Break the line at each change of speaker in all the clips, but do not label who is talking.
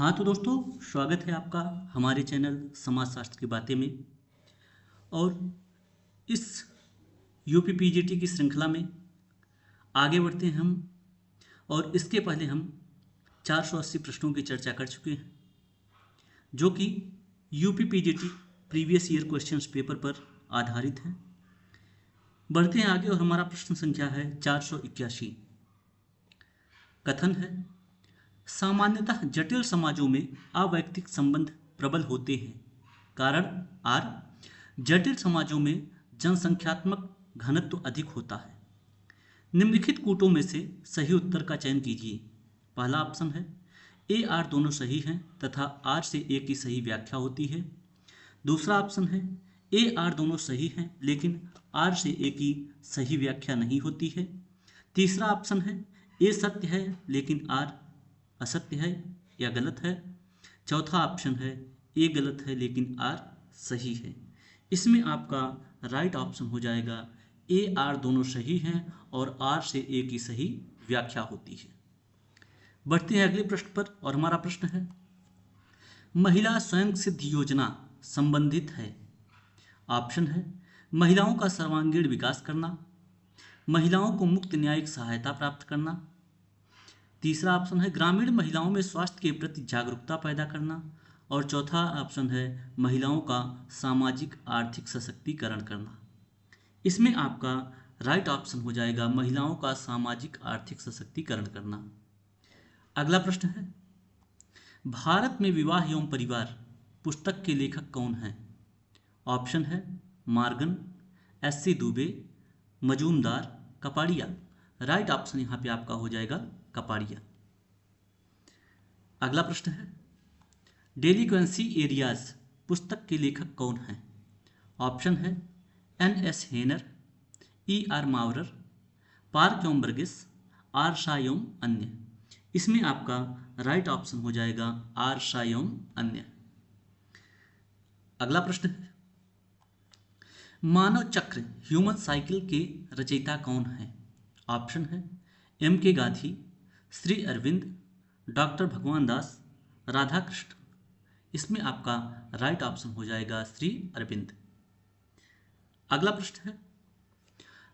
हाँ तो दोस्तों, स्वागत है आपका हमारे चैनल समाजशास्त्र की बातें में। और इस यूपी पीजीटी की श्रृंखला में आगे बढ़ते हैं हम। और इसके पहले हम 480 प्रश्नों की चर्चा कर चुके हैं, जो कि UP PGT previous year questions paper पर आधारित हैं। बढ़ते हैं आगे और हमारा प्रश्न संख्या है 481। कथन है, सामान्यतः जटिल समाजों में अवैयक्तिक संबंध प्रबल होते हैं। कारण आर, जटिल समाजों में जनसंख्यात्मक घनत्व अधिक होता है। निम्नलिखित कूटों में से सही उत्तर का चयन कीजिए। पहला ऑप्शन है ए आर दोनों सही हैं तथा आर से ए की सही व्याख्या होती है। दूसरा ऑप्शन है ए आर दोनों सही हैं लेकिन आर से ए की सही व्याख्या नहीं होती है। तीसरा ऑप्शन है ए सत्य है लेकिन आर असत्य है या गलत है। चौथा ऑप्शन है ए गलत है लेकिन आर सही है। इसमें आपका राइट ऑप्शन हो जाएगा ए आर दोनों सही हैं और आर से ए की सही व्याख्या होती है। बढ़ते हैं अगले प्रश्न पर और हमारा प्रश्न है, महिला स्वयं सिद्ध योजना संबंधित है। ऑप्शन है महिलाओं का सर्वांगीण विकास करना, महिलाओं को मुक्त न्यायिक सहायता प्राप्त करना। तीसरा ऑप्शन है ग्रामीण महिलाओं में स्वास्थ्य के प्रति जागरूकता पैदा करना। और चौथा ऑप्शन है महिलाओं का सामाजिक आर्थिक सशक्तिकरण करना। इसमें आपका राइट ऑप्शन हो जाएगा महिलाओं का सामाजिक आर्थिक सशक्तिकरण करना। अगला प्रश्न है, भारत में विवाह एवं परिवार पुस्तक के लेखक कौन हैं। ऑप्शन है Morgan, SC. Dubey, Majumdar, Kapadia. Right option यहाँ पे आपका हो जाएगा कपाड़िया। अगला प्रश्न है, डेलिक्वेंसी एरियाज पुस्तक के लेखक कौन हैं। ऑप्शन है एन.एस. हेनर, ई.आर. मावरर, पार्क एवं बर्गेस, आर. शाह एवं अन्य। इसमें आपका राइट ऑप्शन हो जाएगा आर. शाह एवं अन्य। अगला प्रश्न है, मानव चक्र ह्यूमन साइकिल के रचयिता कौन हैं। ऑप्शन है एम के गांधी, श्री अरविंद, डॉक्टर भगवान दास, राधा कृष्ण। इसमें आपका राइट ऑप्शन हो जाएगा श्री अरविंद। अगला प्रश्न है,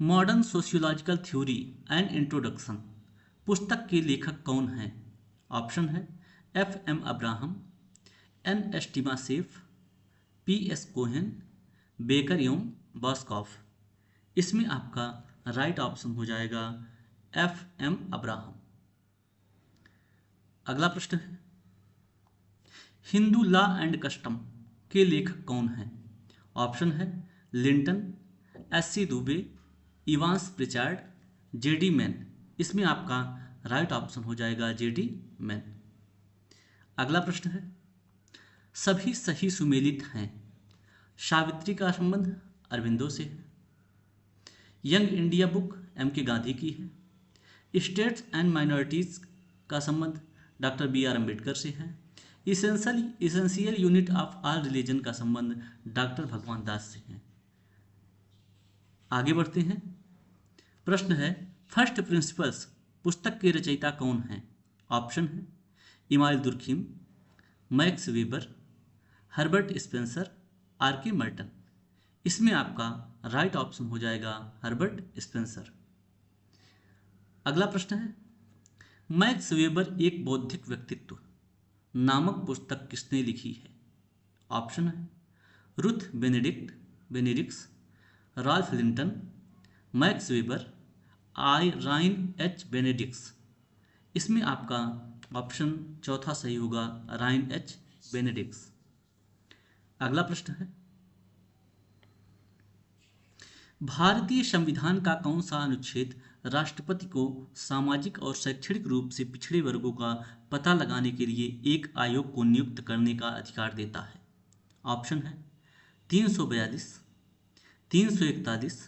modern sociological theory and introduction पुस्तक के लेखक कौन हैं। ऑप्शन है F M Abraham, N S Timasheff, P S Cohen, Becker एवं बॉस्कॉफ। इसमें आपका राइट ऑप्शन हो जाएगा एफ एम अब्राहम। अगला प्रश्न है, हिंदू लॉ एंड कस्टम के लेखक कौन हैं। ऑप्शन है Linton, SC. Dubey, Evans Pritchard, JD. Man. इसमें आपका राइट ऑप्शन हो जाएगा जे.डी. मैन। अगला प्रश्न है, सभी सही सुमेलित हैं। सावित्री का संबंध अरविंदो से है। यंग इंडिया बुक एम के गांधी की है। स्टेट्स एंड माइनॉरिटीज का संबंध डॉक्टर बी आर अम्बेडकर से है। Essential unit of all religion का संबंध डॉक्टर भगवान दास से है। आगे बढ़ते हैं। प्रश्न है, फर्स्ट प्रिंसिपल्स पुस्तक के रचयिता कौन हैं। ऑप्शन है Emmanuel Durkheim, Max Weber, Herbert Spencer, R K Merton. इसमें आपका राइट ऑप्शन हो जाएगा हर्बर्ट स्पेंसर। अगला प्रश्न है, मैक्स वेबर एक बौद्धिक व्यक्तित्व नामक पुस्तक किसने लिखी है। ऑप्शन है Ruth Benedict, Ralph Linton, Max Weber, राइन एच बेनेडिक्स। इसमें आपका ऑप्शन चौथा सही होगा राइन एच बेनेडिक्स। अगला प्रश्न है, भारतीय संविधान का कौन सा अनुच्छेद राष्ट्रपति को सामाजिक और शैक्षणिक रूप से पिछड़े वर्गों का पता लगाने के लिए एक आयोग को नियुक्त करने का अधिकार देता है। ऑप्शन है 342, 341,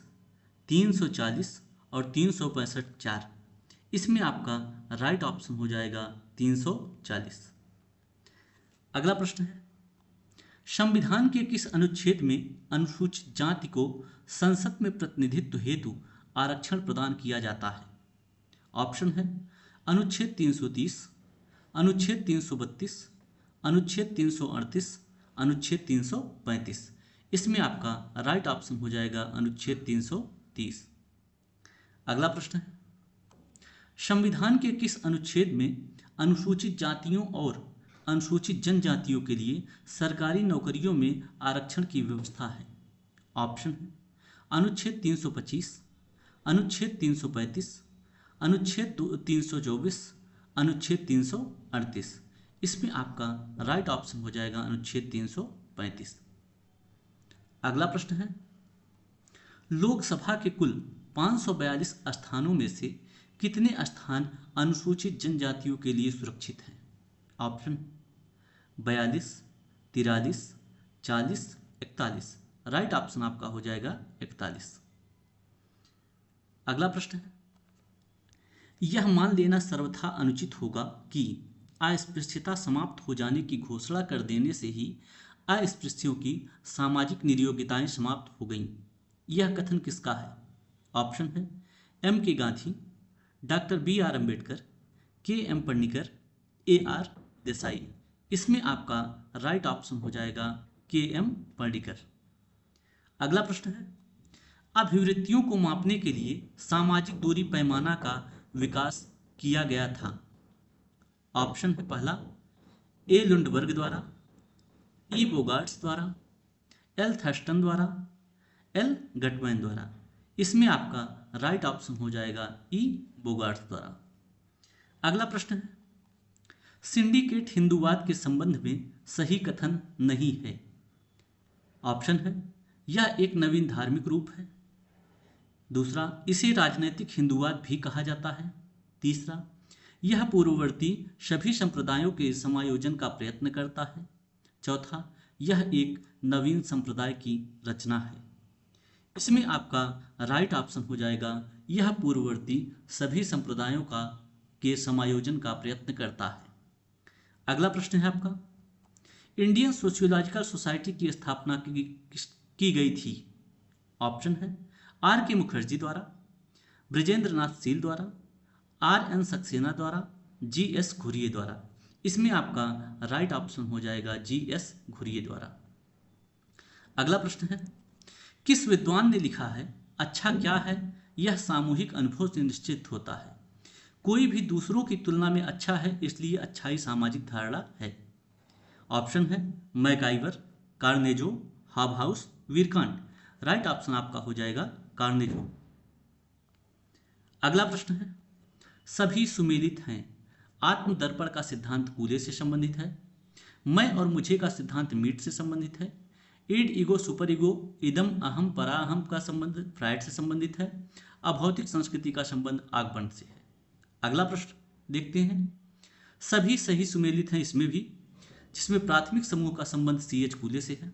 340 और 365-4। इसमें आपका राइट ऑप्शन हो जाएगा 340। अगला प्रश्न है, संविधान के किस अनुच्छेद में अनुसूचित जाति को संसद में प्रतिनिधित्व हेतु आरक्षण प्रदान किया जाता है। ऑप्शन है अनुच्छेद 330, अनुच्छेद 332, अनुच्छेद 338, अनुच्छेद 335। इसमें आपका राइट ऑप्शन हो जाएगा अनुच्छेद 330। अगला प्रश्न है, संविधान के किस अनुच्छेद में अनुसूचित जातियों और अनुसूचित जनजातियों के लिए सरकारी नौकरियों में आरक्षण की व्यवस्था है? ऑप्शन है अनुच्छेद 325, अनुच्छेद 335, अनुच्छेद 324, अनुच्छेद 338। इसमें आपका राइट ऑप्शन हो जाएगा अनुच्छेद 335। अगला प्रश्न है, लोकसभा के कुल 542 स्थानों में से कितने स्थान अनुसूचित जनजातियों के लिए सुरक्षित हैं? ऑप्शन 42, 43, 40, 41। राइट ऑप्शन आपका हो जाएगा 41। अगला प्रश्न है, यह मान लेना सर्वथा अनुचित होगा कि अस्पृश्यता समाप्त हो जाने की घोषणा कर देने से ही अस्पृश्यों की सामाजिक नियोगिताएं समाप्त हो गईं। यह कथन किसका है? ऑप्शन है M.K. Gandhi, doctor B.R. Ambedkar, K.M. Panikkar, A.R. Desai. इसमें आपका राइट ऑप्शन हो जाएगा K.M. पन्नीकर। अगला प्रश्न है, अभिवृत्तियों को मापने के लिए सामाजिक दूरी पैमाना का विकास किया गया था। ऑप्शन है पहला A. लुंडबर्ग द्वारा, E. बोगार्ट्स द्वारा, L. थर्स्टन द्वारा, L. गटमैन द्वारा। इसमें आपका राइट ऑप्शन हो जाएगा E. बोगार्ट्स द्वारा। अगला प्रश्न है, सिंडिकेट हिंदूवाद के संबंध में सही कथन नहीं है। ऑप्शन है यह एक नवीन धार्मिक रूप है। दूसरा, इसे राजनैतिक हिंदूवाद भी कहा जाता है। तीसरा, यह पूर्ववर्ती सभी संप्रदायों के समायोजन का प्रयत्न करता है। चौथा, यह एक नवीन संप्रदाय की रचना है। इसमें आपका राइट ऑप्शन हो जाएगा यह पूर्ववर्ती सभी संप्रदायों का के समायोजन का प्रयत्न करता है। अगला प्रश्न है आपका, इंडियन सोशियोलॉजिकल सोसाइटी की स्थापना की गई थी। ऑप्शन है R.K. मुखर्जी द्वारा, ब्रजेंद्र नाथ सील द्वारा, R.N. सक्सेना द्वारा, G.S. घुरिये द्वारा। इसमें आपका राइट ऑप्शन हो जाएगा G.S. घुरिये द्वारा। अगला प्रश्न है, किस विद्वान ने लिखा है अच्छा क्या है यह सामूहिक अनुभव से निश्चित होता है। कोई भी दूसरों की तुलना में अच्छा है इसलिए अच्छाई सामाजिक धारणा है। ऑप्शन है मैकाइवर, कार्नेजो, हाबहाउस, वीरकांट। राइट ऑप्शन आपका हो जाएगा कार्नेजो। अगला प्रश्न है, सभी सुमेलित हैं। आत्मदर्पण का सिद्धांत कूले से संबंधित है। मैं और मुझे का सिद्धांत मीट से संबंधित है। ईड, ईगो, सुपर ईगो, इदम, अहम, पराहम का संबंध फ्राइड से संबंधित है। अभौतिक संस्कृति का संबंध आगमन से है। अगला प्रश्न देखते हैं, सभी सही सुमेलित हैं इसमें भी, जिसमें प्राथमिक समूह का संबंध CH कूले से है।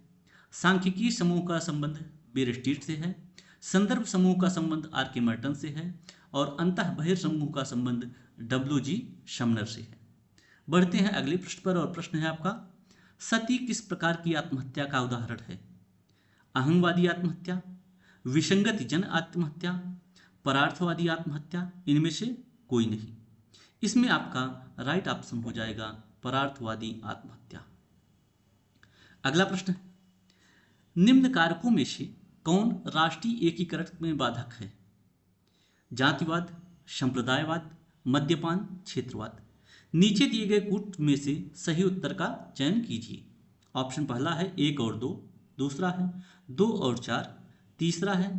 सांख्यिकी समूह का संबंध बेरस्टीट से है। संदर्भ समूह का संबंध R.K. मर्टन से है और अंतः बहिर समूह का संबंध W.G. शमनर से है। बढ़ते हैं अगले प्रश्न पर और प्रश्न है आपका, सती किस प्रकार की आत्महत्या का उदाहरण है? अहंगवादी आत्महत्या, विसंगति जन आत्महत्या, परार्थवादी आत्महत्या, इनमें से कोई नहीं। इसमें आपका राइट ऑप्शन हो जाएगा परार्थवादी आत्महत्या। अगला प्रश्न, निम्न कारकों में से कौन राष्ट्रीय एकीकरण में बाधक है? जातिवाद, संप्रदायवाद, मद्यपान, क्षेत्रवाद। नीचे दिए गए कूट में से सही उत्तर का चयन कीजिए। ऑप्शन पहला है 1 और 2, दूसरा है 2 और 4, तीसरा है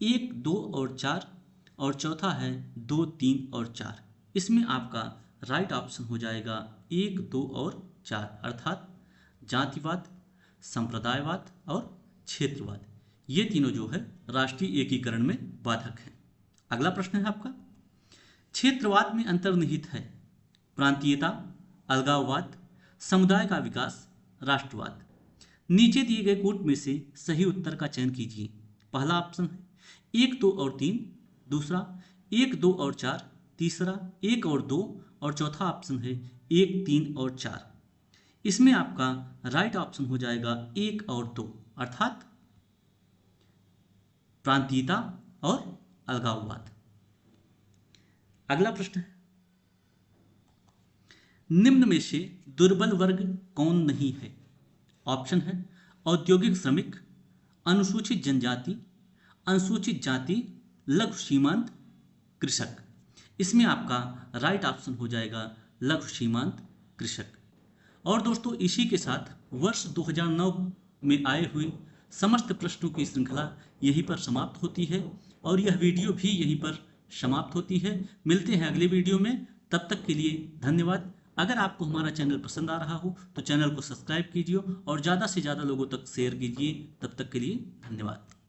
1, 2 और 4 और चौथा है 2, 3 और 4। इसमें आपका राइट ऑप्शन हो जाएगा 1, 2 और 4, अर्थात जातिवाद, संप्रदायवाद और क्षेत्रवाद। ये तीनों जो है राष्ट्रीय एकीकरण में बाधक हैं। अगला प्रश्न है आपका, क्षेत्रवाद में अंतर्निहित है प्रांतीयता, अलगाववाद, समुदाय का विकास, राष्ट्रवाद। नीचे दिए गए कूट में से सही उत्तर का चयन कीजिए। पहला ऑप्शन है 1, 2 और 3, दूसरा 1, 2 और 4, तीसरा 1 और 2 और चौथा ऑप्शन है 1, 3 और 4। इसमें आपका राइट ऑप्शन हो जाएगा 1 और 2, अर्थात प्रांतीयता और अलगाववाद। अगला प्रश्न है, निम्न में से दुर्बल वर्ग कौन नहीं है? ऑप्शन है औद्योगिक श्रमिक, अनुसूचित जनजाति, अनुसूचित जाति, लघु सीमांत, कृषक। इसमें आपका राइट ऑप्शन हो जाएगा लघु सीमांत कृषक। और दोस्तों इसी के साथ वर्ष 2009 में आए हुए समस्त प्रश्नों की श्रृंखला यहीं पर समाप्त होती है और यह वीडियो भी यहीं पर समाप्त होती है। मिलते हैं अगले वीडियो में, तब तक के लिए धन्यवाद। अगर आपको हमारा चैनल पसंद आ रहा हो तो चैनल को सब्सक्राइब कीजिए और ज़्यादा से ज़्यादा लोगों तक शेयर कीजिए। तब तक के लिए धन्यवाद।